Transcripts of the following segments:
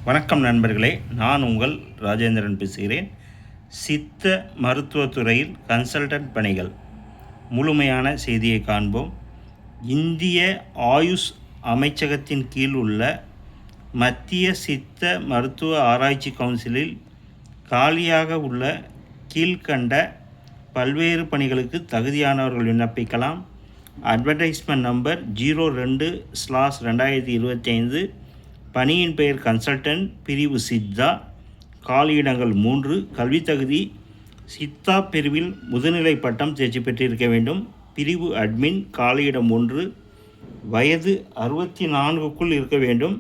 வணக்கம் நண்பர்களே, நான் உங்கள் ராஜேந்திரன் பேசுகிறேன். சித்த மருத்துவத்துறையில் கன்சல்டன்ட் பணிகள் முழுமையான செய்தியை காண்போம். இந்திய ஆயுஷ் அமைச்சகத்தின் கீழ் உள்ள மத்திய சித்த மருத்துவ ஆராய்ச்சி கவுன்சிலில் காலியாக உள்ள கீழ்கண்ட பல்வேறு பணிகளுக்கு தகுதியானவர்கள் விண்ணப்பிக்கலாம். Advertisement number 02/2025. பணியின் பெயர் கன்சல்டன்ட், பிரிவு சித்தா, காலியிடங்கள் 3. கல்வி தகுதி சித்தா பிரிவில் முதுநிலை பட்டம் தேர்ச்சி பெற்றிருக்க வேண்டும். பிரிவு அட்மின், காலியிடம் 1. வயது 64க்குள் இருக்க வேண்டும்.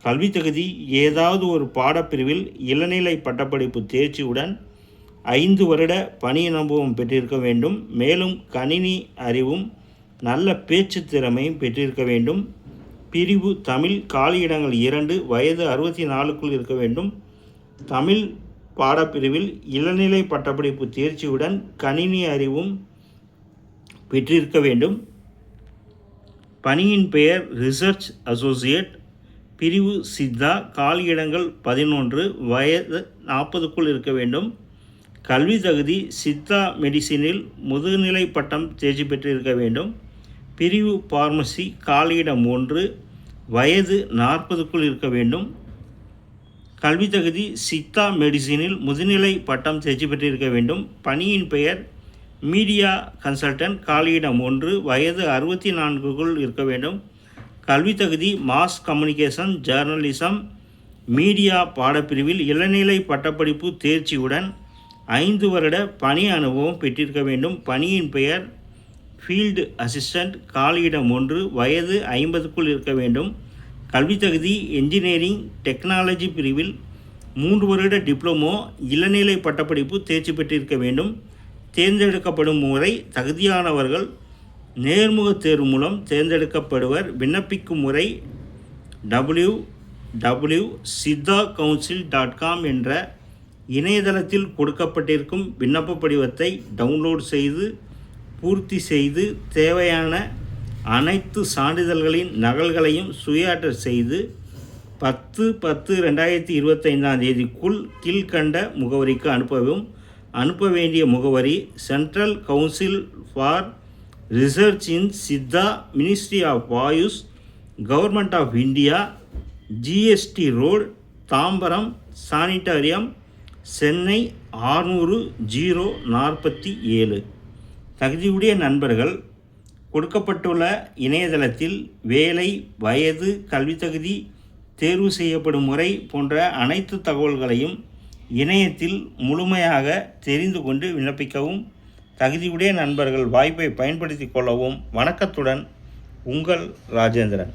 கல்வி தகுதி ஏதாவது ஒரு பாடப்பிரிவில் இளநிலை பட்டப்படிப்பு தேர்ச்சியுடன் 5 வருட பணி அனுபவம் பெற்றிருக்க வேண்டும். மேலும் கணினி அறிவும் நல்ல பேச்சு திறமையும் பெற்றிருக்க வேண்டும். பிரிவு தமிழ், காலியிடங்கள் 2. வயது 64க்குள் இருக்க வேண்டும். தமிழ் பாடப்பிரிவில் இளநிலை பட்டப்படிப்பு தேர்ச்சியுடன் கணினி அறிவும் பெற்றிருக்க வேண்டும். பணியின் பெயர் ரிசர்ச் அசோசியேட், பிரிவு சித்தா, காலியிடங்கள் 11. வயது 40க்குள் இருக்க வேண்டும். கல்வி தகுதி சித்தா மெடிசினில் முதுநிலை பட்டம் தேர்ச்சி பெற்றிருக்க வேண்டும். பிரிவு பார்மசி, காலியிடம் 1. வயது 40க்குள் இருக்க வேண்டும். கல்வி தகுதி சித்தா மெடிசினில் முதுநிலை பட்டம் தேர்ச்சி பெற்றிருக்க வேண்டும். பணியின் பெயர் மீடியா கன்சல்டன்ட், காலியிடம் 1. வயது 64க்குள் இருக்க வேண்டும். கல்வி தகுதி மாஸ் கம்யூனிகேஷன், ஜேர்னலிசம், மீடியா பாடப்பிரிவில் இளநிலை பட்டப்படிப்பு தேர்ச்சியுடன் 5 வருட பணி அனுபவம் பெற்றிருக்க வேண்டும். பணியின் பெயர் ஃபீல்டு அசிஸ்டண்ட், காலியிடம் 1. வயது 50க்குள் இருக்க வேண்டும். கல்வி தகுதி என்ஜினியரிங் டெக்னாலஜி பிரிவில் 3 வருட டிப்ளமோ இளநிலை பட்டப்படிப்பு தேர்ச்சி பெற்றிருக்க வேண்டும். தேர்ந்தெடுக்கப்படும் முறை தகுதியானவர்கள் நேர்முக தேர்வு மூலம் தேர்ந்தெடுக்கப்படுவர். விண்ணப்பிக்கும் முறை www.siddhacouncil.com என்ற இணையதளத்தில் கொடுக்கப்பட்டிருக்கும் விண்ணப்ப படிவத்தை டவுன்லோட் செய்து பூர்த்தி செய்து தேவையான அனைத்து சான்றிதழ்களின் நகல்களையும் சுயாட்டர் செய்து 10/10/2025 கீழ்கண்ட முகவரிக்கு அனுப்பவும். அனுப்ப வேண்டிய முகவரி: central council for research in Siddha, ministry of Ayush, government of India, GST road, Tambaram, sanatorium, Chennai 600-047. தகுதியுடைய நண்பர்கள் கொடுக்கப்பட்டுள்ள இணையதளத்தில் வேலை, வயது, கல்வி தகுதி, தேர்வு செய்யப்படும் முறை போன்ற அனைத்து தகவல்களையும் இணையத்தில் முழுமையாக தெரிந்து கொண்டு விண்ணப்பிக்கவும். தகுதியுடைய நண்பர்கள் வாய்ப்பை பயன்படுத்தி கொள்ளவும். வணக்கத்துடன், உங்கள் ராஜேந்திரன்.